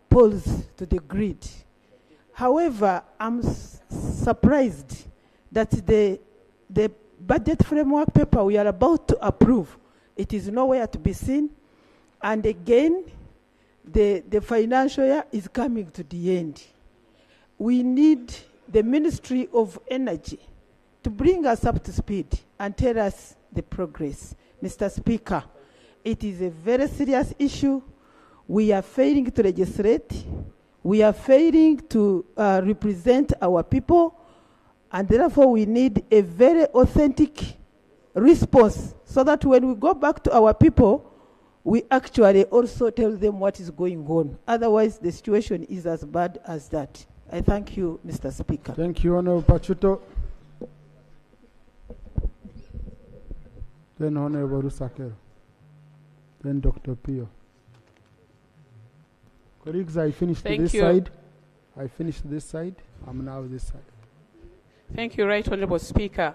poles to the grid. However, I'm surprised that the budget framework paper we are about to approve, it is nowhere to be seen. And again, the financial year is coming to the end. We need the Ministry of Energy to bring us up to speed and tell us the progress. Mr. Speaker, it is a very serious issue. We are failing to legislate. We are failing to represent our people, and therefore we need a very authentic response so that when we go back to our people, we actually also tell them what is going on. Otherwise, the situation is as bad as that. I thank you, Mr. Speaker. Thank you, Honorable Pachuto. Then Honorable Rusakero. Then Dr. Pio. Colleagues, I finished this side. I finished this side. I'm now this side. Thank you, Right Honorable Speaker.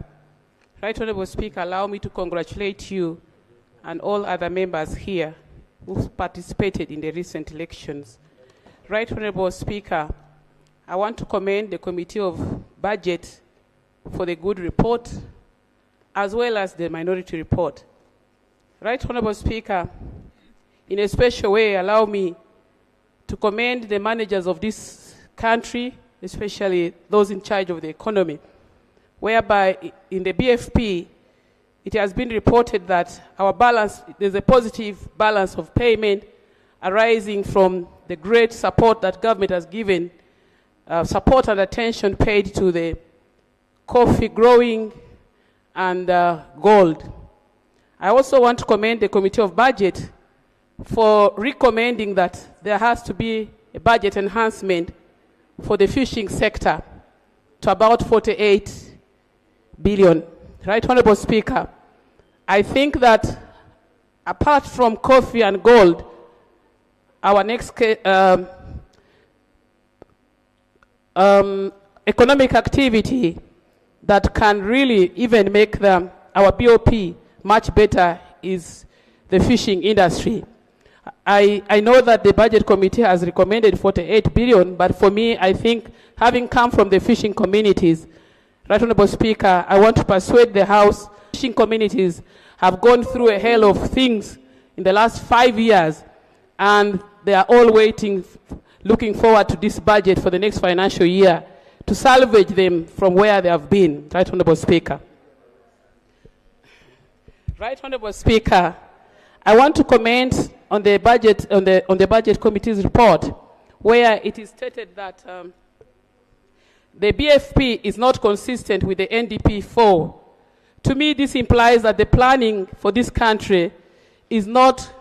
Right Honorable Speaker, allow me to congratulate you and all other members here who participated in the recent elections. Right Honorable Speaker, I want to commend the Committee of Budget for the good report, as well as the minority report. Right Honorable Speaker, in a special way, allow me to commend the managers of this country, especially those in charge of the economy, whereby in the BFP, it has been reported that our balance, there's a positive balance of payment arising from the great support that government has given, support and attention paid to the coffee growing and gold. I also want to commend the Committee of Budget for recommending that there has to be a budget enhancement for the fishing sector to about 48 billion. Right Honorable Speaker, I think that apart from coffee and gold, our next economic activity that can really even make our BOP much better is the fishing industry. I know that the Budget Committee has recommended 48 billion, but for me, I think having come from the fishing communities, Right Honorable Speaker, I want to persuade the House. Fishing communities have gone through a hell of things in the last 5 years, and they are all waiting, looking forward to this budget for the next financial year to salvage them from where they have been. Right Honorable Speaker. Right Honorable Speaker, I want to comment on the budget, on the Budget Committee's report, where it is stated that the BFP is not consistent with the NDP4. To me, this implies that the planning for this country is not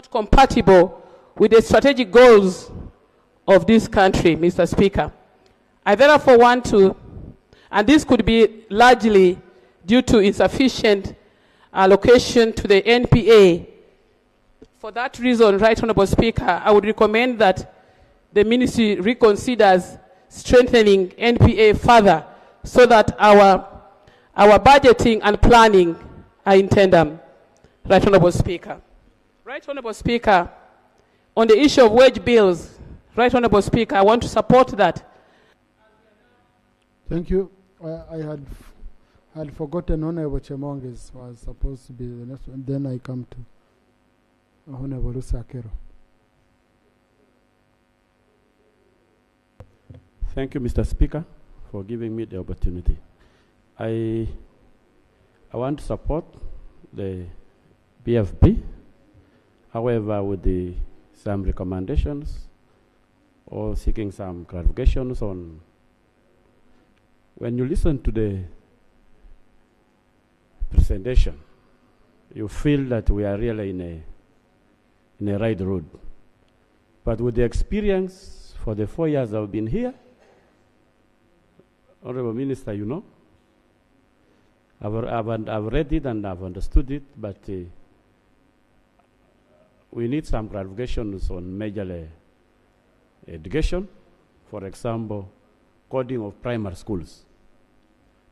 compatible with the strategic goals of this country, Mr. Speaker. I therefore want to, and this could be largely due to insufficient allocation to the NPA. For that reason, Right Honorable Speaker, I would recommend that the Ministry reconsiders strengthening NPA further so that our budgeting and planning are in tandem. Right Honorable Speaker. Right Honorable Speaker, on the issue of wage bills, Right Honorable Speaker, I want to support that. Thank you. I had forgotten Honorable Chemonges was supposed to be the next one. Then I come to Honorable Rusakero. Thank you, Mr. Speaker, for giving me the opportunity. I want to support the BFP, however, with some recommendations or seeking some clarifications on when you listen to the presentation, you feel that we are really in a right road. But with the experience for the 4 years I've been here, Honorable Minister, you know, I've read it and I've understood it, but we need some clarifications on majorly education, for example, coding of primary schools,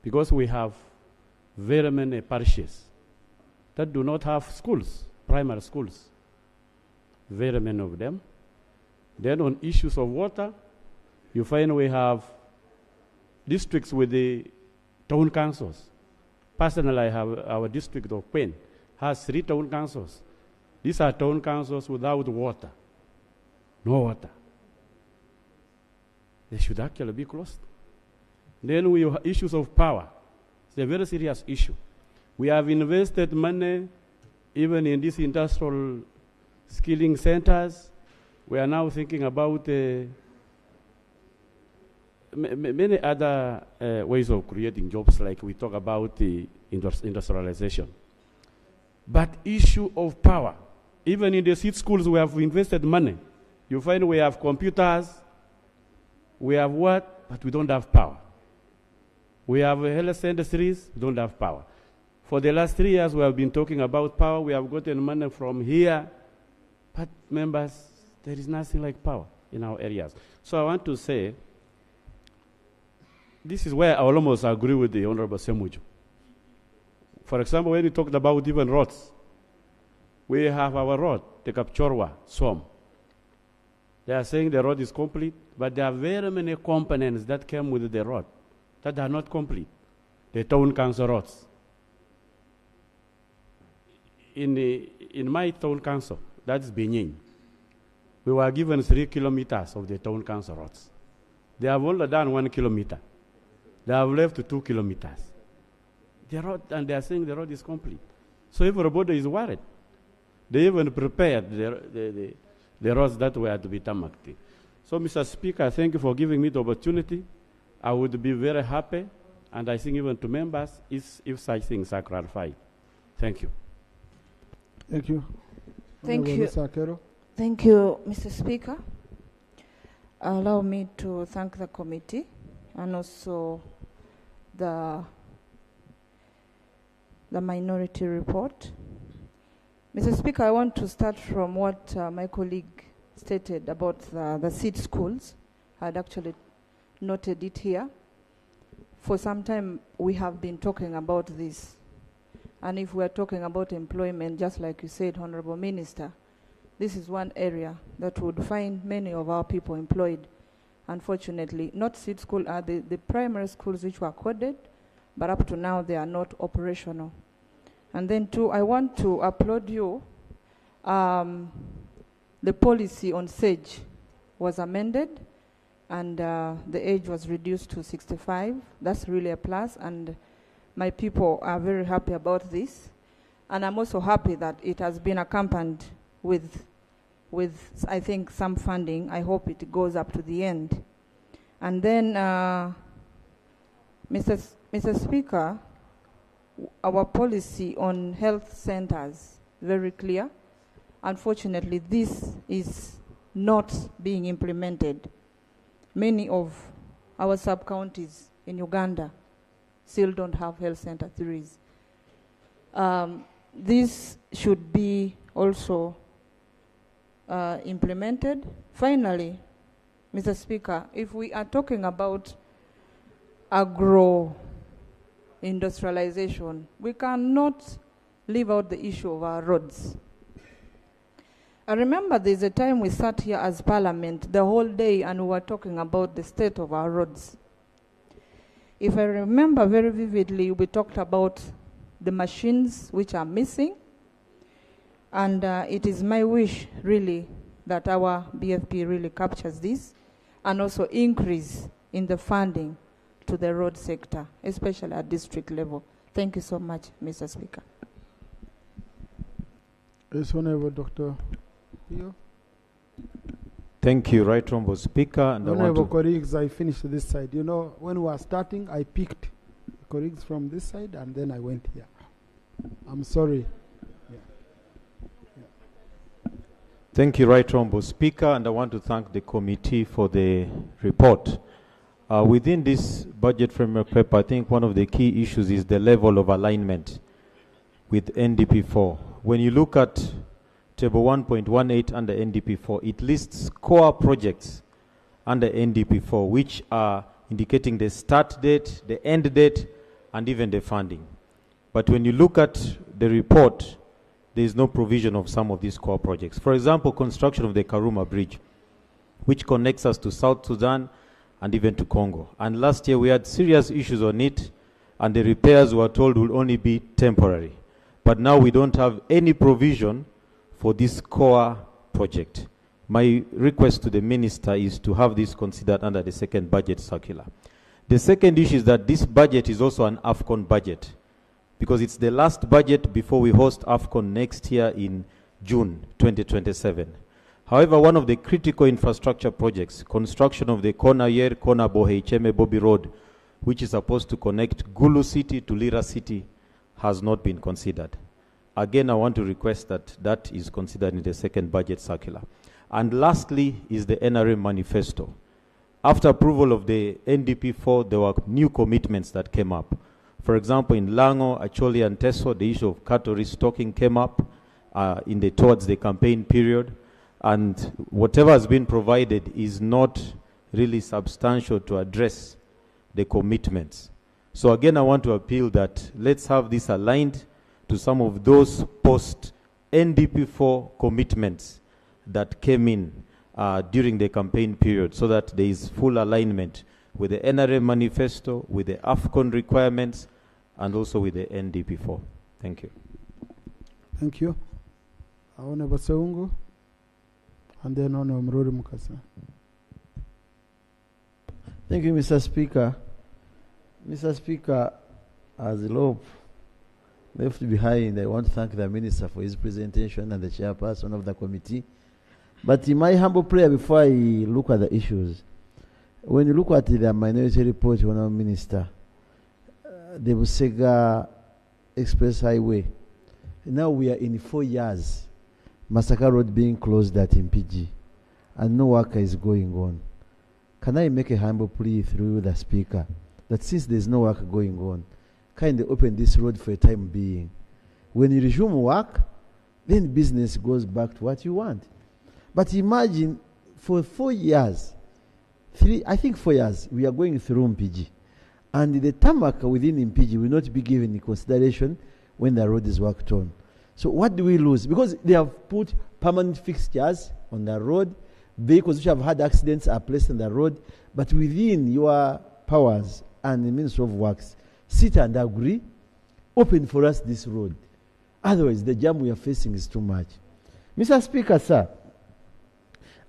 because we have very many parishes that do not have schools, primary schools, very many of them, Then on issues of water, you find we have districts with the town councils. Personally, I have our district of Queen has 3 town councils. These are town councils without water. No water. They should actually be closed. Then we have issues of power. It's a very serious issue. We have invested money even in these industrial skilling centers. We are now thinking about many other ways of creating jobs, like we talk about the industrialization. But issue of power, even in the seed schools we have invested money. You find we have computers, we have what, but we don't have power. We have health industries, we don't have power. For the last 3 years we have been talking about power. We have gotten money from here, but members, there is nothing like power in our areas. So I want to say, this is where I almost agree with the Honorable Semuju. For example, when we talked about even roads, we have our road, the Kapchorwa, Swam. They are saying the road is complete, but there are very many components that came with the road that are not complete. The town council roads. In my town council, that's Benin, we were given 3 kilometers of the town council roads. They have only done 1 kilometer. They have left 2 kilometers. The road, and they are saying the road is complete. So everybody is worried. They even prepared the roads that were to be tarmacked. So, Mr. Speaker, thank you for giving me the opportunity. I would be very happy, and I think even to members, if such things are clarified. Thank you. Thank you. Thank Honorable you. Mr. Akero. Thank you, Mr. Speaker. Allow me to thank the committee and also the minority report. Mr. Speaker, I want to start from what my colleague stated about the seed schools. I had actually noted it here. For some time, we have been talking about this. And if we are talking about employment, just like you said, Honorable Minister, this is one area that would find many of our people employed. Unfortunately, not seed school are the primary schools which were coded, but up to now they are not operational. And then too, I want to applaud you. The policy on SAGE was amended and the age was reduced to 65. That's really a plus, and my people are very happy about this. And I'm also happy that it has been accompanied with I think, some funding. I hope it goes up to the end. And then, Mr. Speaker, our policy on health centers, very clear. Unfortunately, this is not being implemented. Many of our sub-counties in Uganda still don't have health center 3s. This should be also implemented. Finally, Mr. Speaker, if we are talking about agro-industrialization, we cannot leave out the issue of our roads. I remember there's a time we sat here as Parliament the whole day and we were talking about the state of our roads. If I remember very vividly, we talked about the machines which are missing, and it is my wish, really, that our BFP really captures this and also increase in the funding to the road sector, especially at district level. Thank you so much, Mr. Speaker. Yes, Honorable Dr. Pio. Thank you, Right Honorable Speaker. And Honorable colleagues, I finished this side. You know, when we were starting, I picked colleagues from this side and then I went here. I'm sorry. Thank you, Right Honorable Speaker, and I want to thank the committee for the report. Within this budget framework paper, I think one of the key issues is the level of alignment with NDP4. When you look at table 1.18 under NDP4, it lists core projects under NDP4, which are indicating the start date, the end date, and even the funding. But when you look at the report, there is no provision of some of these core projects. For example, construction of the Karuma Bridge. which connects us to South Sudan and even to Congo. And last year we had serious issues on it, and the repairs we were told will only be temporary. But now we don't have any provision for this core project. My request to the minister is to have this considered under the second budget circular. The second issue is that this budget is also an AFCON budget, because it's the last budget before we host AFCON next year in June 2027. However, one of the critical infrastructure projects, construction of the Kona-Yer, Kona-Bohe-Cheme Bobby Road, which is supposed to connect Gulu City to Lira City, has not been considered. Again, I want to request that that is considered in the second budget circular. And lastly is the NRM manifesto. After approval of the NDP4, there were new commitments that came up. For example, in Lango, Acholi, and Teso, the issue of cattle restocking came up towards the campaign period. And whatever has been provided is not really substantial to address the commitments. So again, I want to appeal that let's have this aligned to some of those post-NDP4 commitments that came in during the campaign period, so that there is full alignment with the NRM manifesto, with the AFCON requirements, and also with the NDP4. Thank you. Thank you. Honorable Seungu, and then Honorable Mruri Mukasa. Thank you, Mr. Speaker. Mr. Speaker, as the law left behind, I want to thank the Minister for his presentation and the chairperson of the committee. But in my humble prayer, before I look at the issues, when you look at the minority report, Honorable Minister, the Busega Express Highway, now we are in 4 years, Masaka Road being closed at MPG, and no work is going on. Can I make a humble plea through the Speaker that since there's no work going on, kindly open this road for a time being. When you resume work, then business goes back to what you want. But imagine for 4 years, 4 years, we are going through MPG. And the tarmac within MPG will not be given consideration when the road is worked on. So what do we lose? Because they have put permanent fixtures on the road, vehicles which have had accidents are placed on the road, but within your powers and the Ministry of Works, sit and agree, open for us this road. Otherwise, the jam we are facing is too much. Mr. Speaker, sir,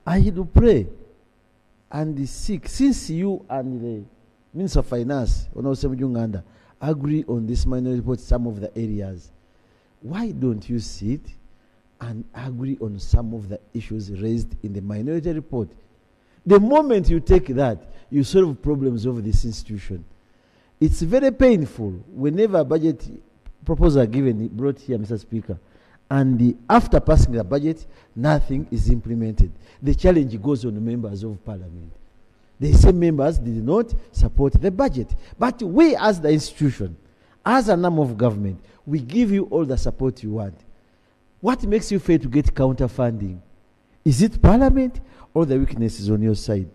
I do pray and seek, since you and the Minister of Finance, Honorable Junganda, agree on this minority report, some of the areas, why don't you sit and agree on some of the issues raised in the minority report? The moment you take that, you solve problems of this institution. It's very painful whenever a budget proposal brought here, Mr. Speaker, and after passing the budget, nothing is implemented. The challenge goes on the members of parliament. The same members did not support the budget. But we as the institution, as an arm of government, we give you all the support you want. What makes you fail to get counter funding? Is it parliament or the weakness is on your side?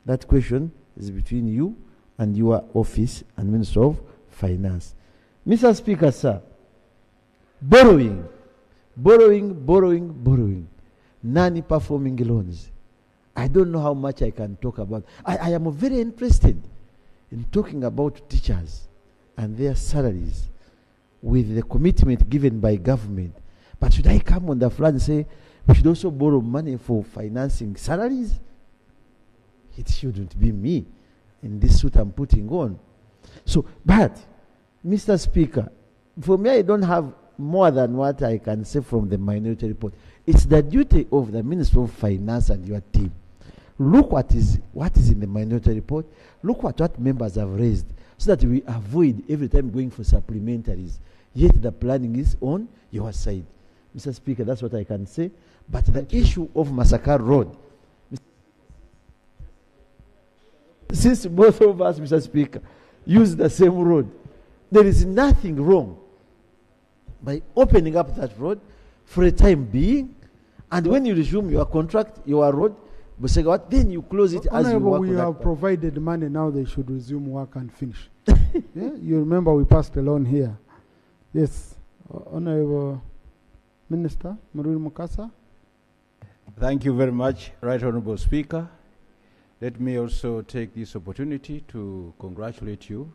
That question is between you and your office and Minister of Finance. Mr. Speaker, sir, borrowing, non-performing loans. I don't know how much I can talk about. I am very interested in talking about teachers and their salaries with the commitment given by government. But should I come on the floor and say we should also borrow money for financing salaries? It shouldn't be me in this suit I'm putting on. So, but, Mr. Speaker, for me, I don't have more than what I can say from the minority report. It's the duty of the Minister of Finance and your team. Look what is in the minority report. Look what members have raised, so that we avoid every time going for supplementaries. Yet the planning is on your side. Mr. Speaker, that's what I can say. But the issue of Masaka Road, since both of us, Mr. Speaker, use the same road, there is nothing wrong by opening up that road for a time being, and when you resume your contract, your road, then you close it as you work. We have provided money, now they should resume work and finish. Yeah? You remember we passed a loan here. Yes, Honorable Minister Mruri Mukasa. Thank you very much, Right Honorable Speaker. Let me also take this opportunity to congratulate you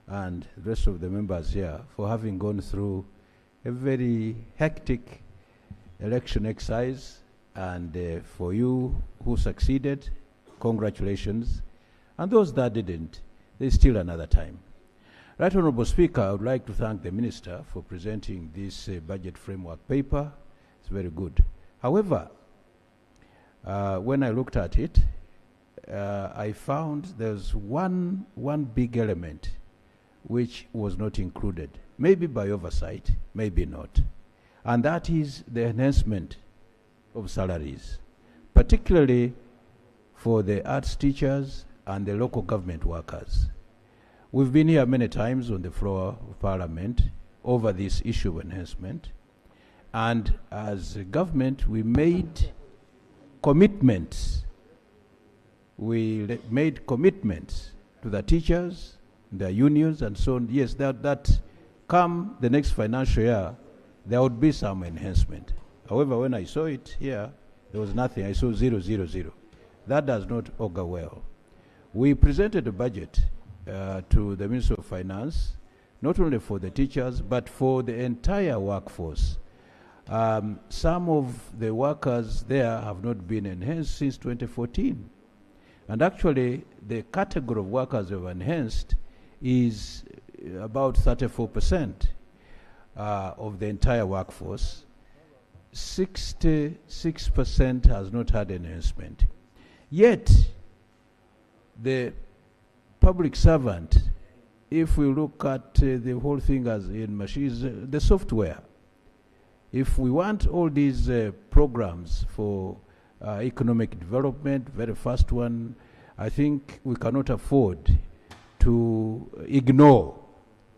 and the rest of the members here for having gone through a very hectic election exercise, and for you who succeeded, congratulations. And those that didn't, there's still another time. Right Honorable Speaker, I would like to thank the Minister for presenting this budget framework paper. It's very good. However, when I looked at it, I found there's one big element which was not included, maybe by oversight, maybe not, and that is the enhancement of salaries, particularly for the arts teachers and the local government workers. We've been here many times on the floor of Parliament over this issue of enhancement, and as a government we made commitments. We made commitments to the teachers, the unions, and so on. Yes, that come the next financial year, there would be some enhancement. However, when I saw it here, there was nothing. I saw 0, 0, 0. That does not augur well. We presented a budget to the Minister of Finance, not only for the teachers, but for the entire workforce. Some of the workers there have not been enhanced since 2014. And actually, the category of workers who have enhanced is about 34% of the entire workforce. 66% has not had enhancement. Yet, the public servant, if we look at the whole thing as in machines, the software, if we want all these programs for economic development, very first one, I think we cannot afford to ignore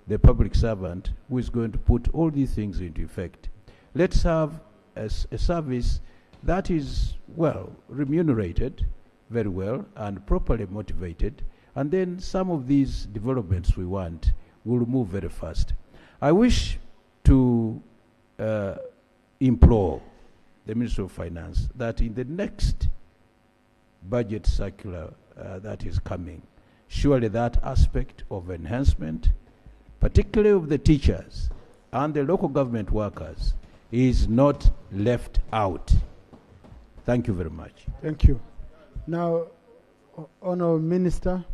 the public servant who is going to put all these things into effect. Let's have a service that is well remunerated very well and properly motivated, and then some of these developments we want will move very fast. I wish to implore the Minister of Finance that in the next budget circular that is coming, surely that aspect of enhancement, particularly of the teachers and the local government workers, is not left out. Thank you very much. Thank you. Now, Honourable Minister,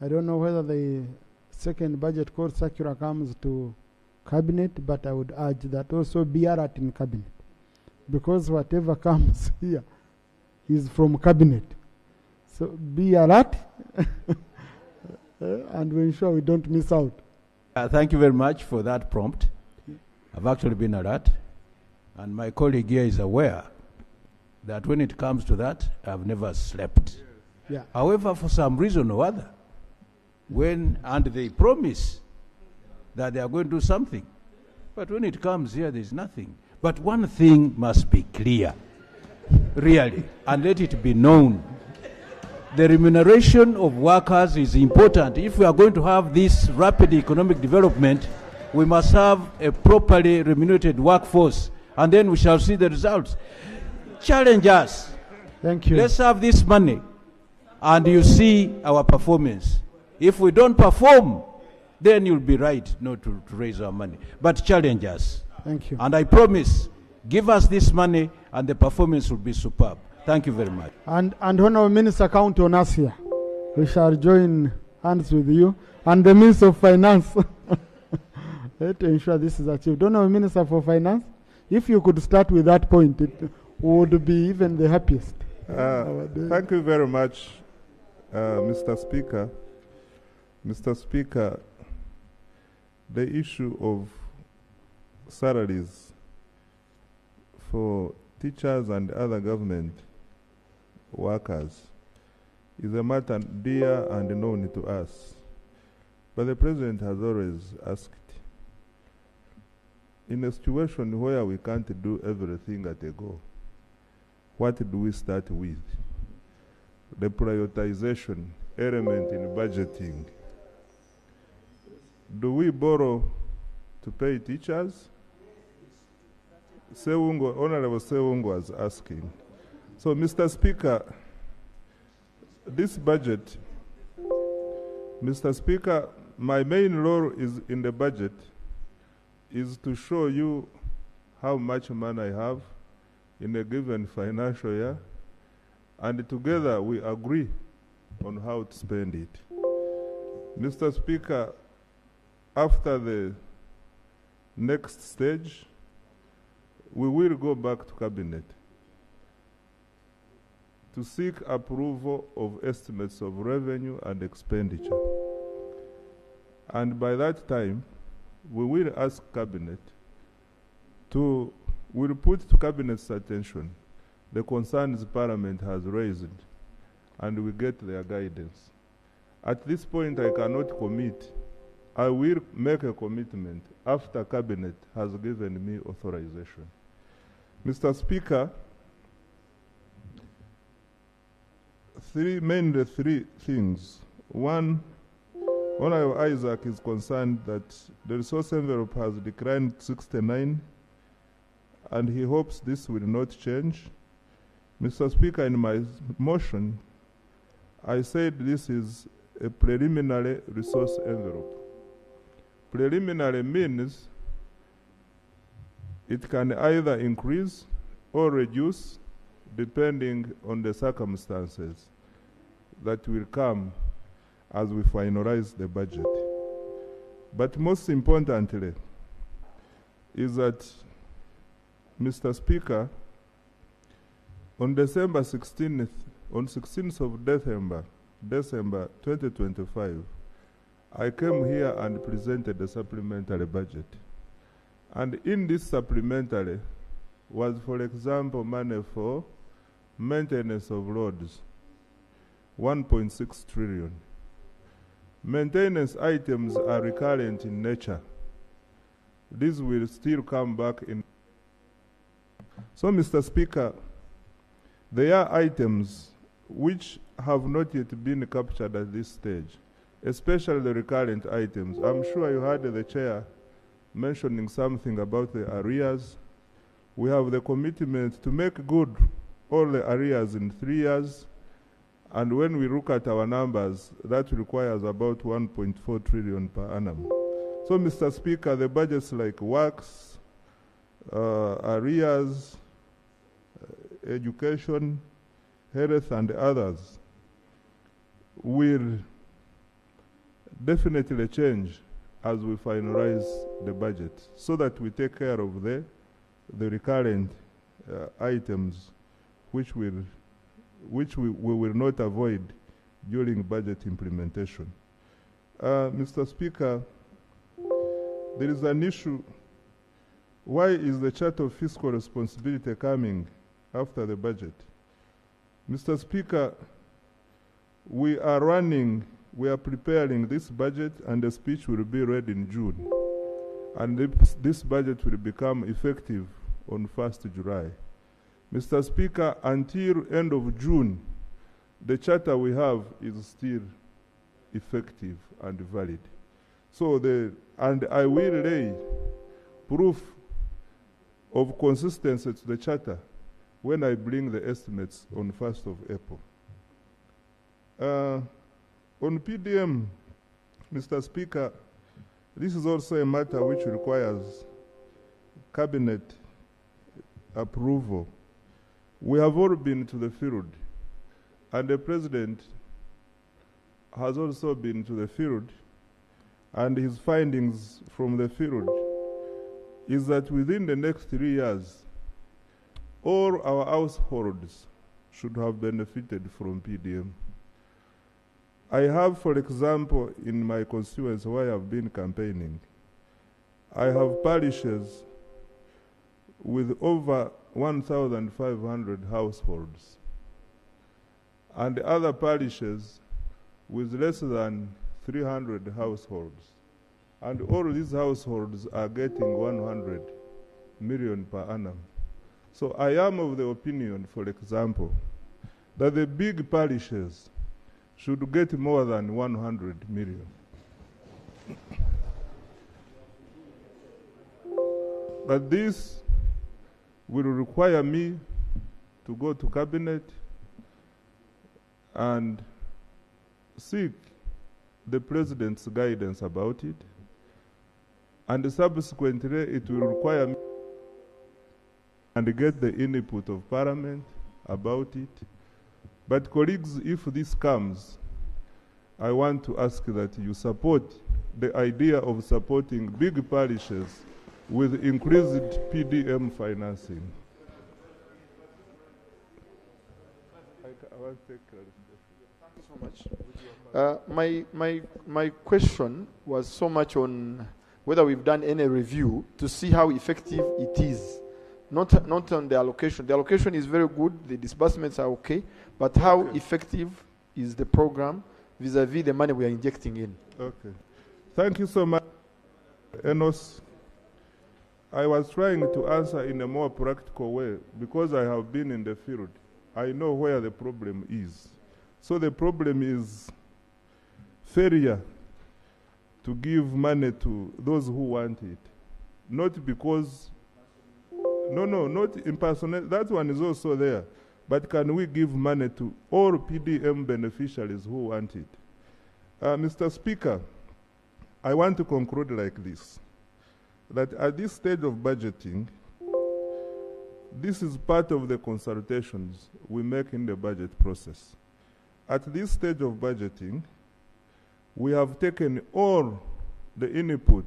I don't know whether the second budget code circular comes to Cabinet, but I would urge that also be alert in Cabinet, because whatever comes here is from Cabinet. So be alert and we ensure we don't miss out. Thank you very much for that prompt. I've actually been alert, and my colleague here is aware that when it comes to that, I've never slept. Yeah. However, for some reason or other, and they promise that they are going to do something, but when it comes here, there's nothing. But one thing must be clear, really, and let it be known. The remuneration of workers is important. If we are going to have this rapid economic development, we must have a properly remunerated workforce, and then we shall see the results. Challenge us. Thank you. Let's have this money, and you see our performance. If we don't perform, then you'll be right not to raise our money. But challenge us. Thank you. And I promise, give us this money, and the performance will be superb. Thank you very much. And Honourable Minister, count on us here. We shall join hands with you and the Minister of Finance to ensure this is achieved. Honourable Minister for Finance, if you could start with that point, it would be even the happiest. Thank you very much, Mr. Speaker. Mr. Speaker, the issue of salaries for teachers and other government workers is a matter dear and known to us. But the President has always asked, in a situation where we can't do everything at a go, what do we start with? The prioritization element in budgeting. Do we borrow to pay teachers? Honorable Sewungo was asking, So, Mr. Speaker, this budget, Mr. Speaker, my main role is in the budget is to show you how much money I have in a given financial year, and together we agree on how to spend it. Mr. Speaker, after the next stage, we will go back to Cabinet to seek approval of estimates of revenue and expenditure. And by that time, we will ask Cabinet we'll put to Cabinet's attention the concerns Parliament has raised, and we get their guidance. At this point, I cannot commit. I will make a commitment after Cabinet has given me authorization. Mr. Speaker, mainly three things. One, Honorable Isaac is concerned that the resource envelope has declined 69, and he hopes this will not change. Mr. Speaker, in my motion, I said this is a preliminary resource envelope. Preliminary means it can either increase or reduce depending on the circumstances that will come as we finalize the budget. But most importantly is that, Mr. Speaker, on December 16th, on 16th of December 2025, I came here and presented the supplementary budget. And in this supplementary was, for example, money for maintenance of roads, 1.6 trillion. Maintenance items are recurrent in nature. These will still come back in. So, Mr. Speaker, there are items which have not yet been captured at this stage, especially the recurrent items. I'm sure you heard the chair mentioning something about the arrears. We have the commitment to make good all the arrears in 3 years. And when we look at our numbers, that requires about 1.4 trillion per annum. So, Mr. Speaker, the budgets like works, arrears, education, health, and others will definitely change as we finalize the budget, so that we take care of the recurrent items which we will not avoid during budget implementation. Mr. Speaker, there is an issue. Why is the Charter of Fiscal Responsibility coming after the budget? Mr. Speaker, we are preparing this budget, and the speech will be read in June. And this budget will become effective on 1st July. Mr. Speaker, until end of June, the charter we have is still effective and valid. So and I will lay proof of consistency to the charter when I bring the estimates on 1st of April. On PDM, Mr. Speaker, this is also a matter which requires Cabinet approval. We have all been to the field, and the President has also been to the field, and his findings from the field is that within the next 3 years, all our households should have benefited from PDM. I have, for example, in my constituency where I've been campaigning, I have parishes with over 1,500 households, and other parishes with less than 300 households. And all these households are getting 100 million per annum. So I am of the opinion, for example, that the big parishes should get more than 100 million. But this will require me to go to cabinet and seek the president's guidance about it, and subsequently it will require me and get the input of Parliament about it. But colleagues, if this comes, I want to ask that you support the idea of supporting big parishes with increased PDM financing. I want to take clarification. Thank you so much. My question was so much on whether we've done any review to see how effective it is. Not on the allocation. The allocation is very good, the disbursements are okay, but how effective is the program vis-a-vis the money we are injecting in? Okay. Thank you so much, Enos. I was trying to answer in a more practical way because I have been in the field. I know where the problem is. So the problem is failure to give money to those who want it. Not because, not impersonate, that one is also there. But can we give money to all PDM beneficiaries who want it? Mr. Speaker, I want to conclude like this, that at this stage of budgeting, this is part of the consultations we make in the budget process. At this stage of budgeting, we have taken all the input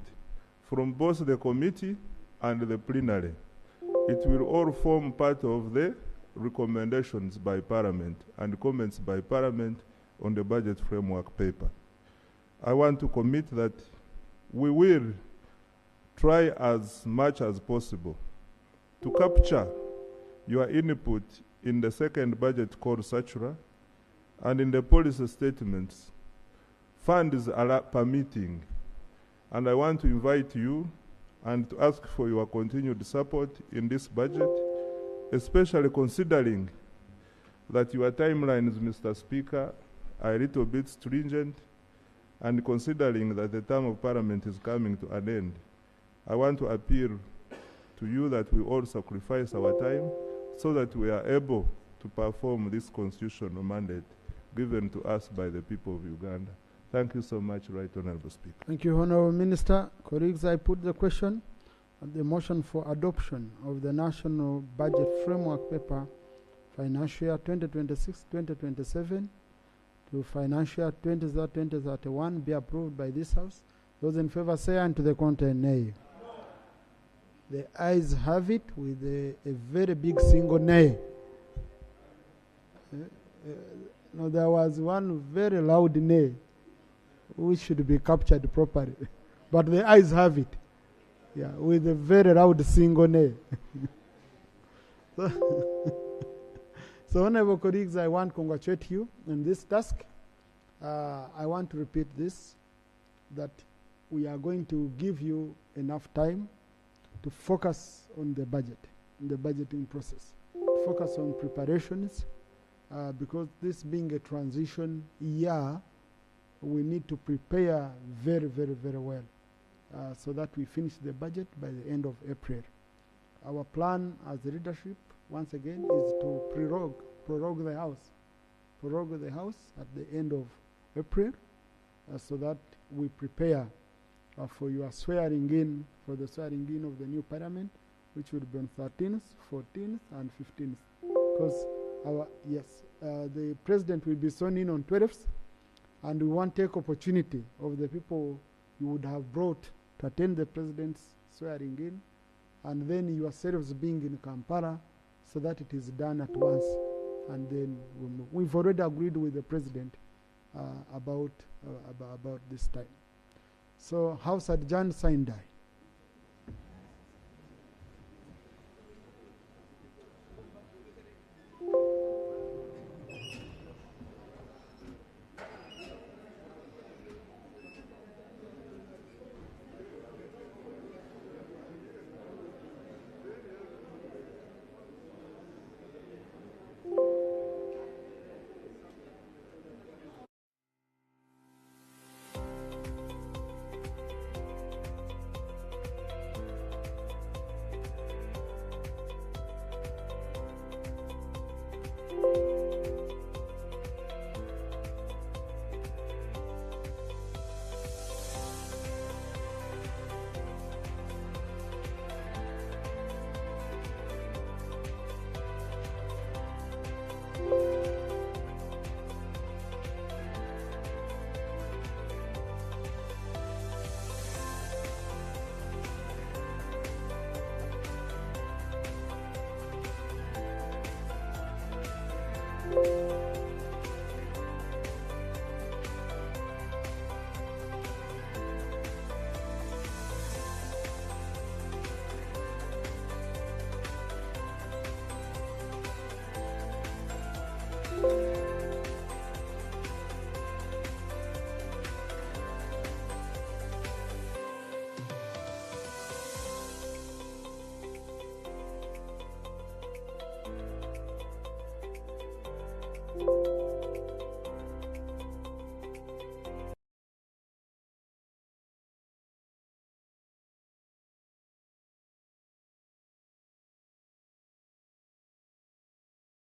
from both the committee and the plenary. It will all form part of the recommendations by Parliament and comments by Parliament on the budget framework paper. I want to commit that we will try as much as possible to capture your input in the second budget called SACHURA and in the policy statements. Funds are permitting, and I want to invite you and to ask for your continued support in this budget, especially considering that your timelines, Mr. Speaker, are a little bit stringent, and considering that the term of Parliament is coming to an end. I want to appeal to you that we all sacrifice our time so that we are able to perform this constitutional mandate given to us by the people of Uganda. Thank you so much, Right Honourable Speaker. Thank you, Honourable Minister. Colleagues, I put the question on the motion for adoption of the National Budget Framework Paper, Financial Year 2026-2027 to Financial Year 2030-2031 be approved by this House. Those in favour say aye, and to the contrary nay. The ayes have it with a very big single nay. No, there was one very loud nay which should be captured properly. But the ayes have it. Yeah, with a very loud single nay. So, honourable colleagues, I want to congratulate you on this task. I want to repeat this, that we are going to give you enough time to focus on the budget, in the budgeting process. Focus on preparations, because this being a transition year, we need to prepare very, very, very well so that we finish the budget by the end of April. Our plan as the leadership, once again, is to prorogue the House at the end of April so that we prepare for your swearing in, for the swearing in of the new Parliament, which will be on 13th, 14th, and 15th. Because the President will be sworn in on 12th, and we want to take opportunity of the people you would have brought to attend the President's swearing in, and then yourselves being in Kampala, so that it is done at once, and then we'll move. We've already agreed with the President about this time. So, House adjourned, sign die.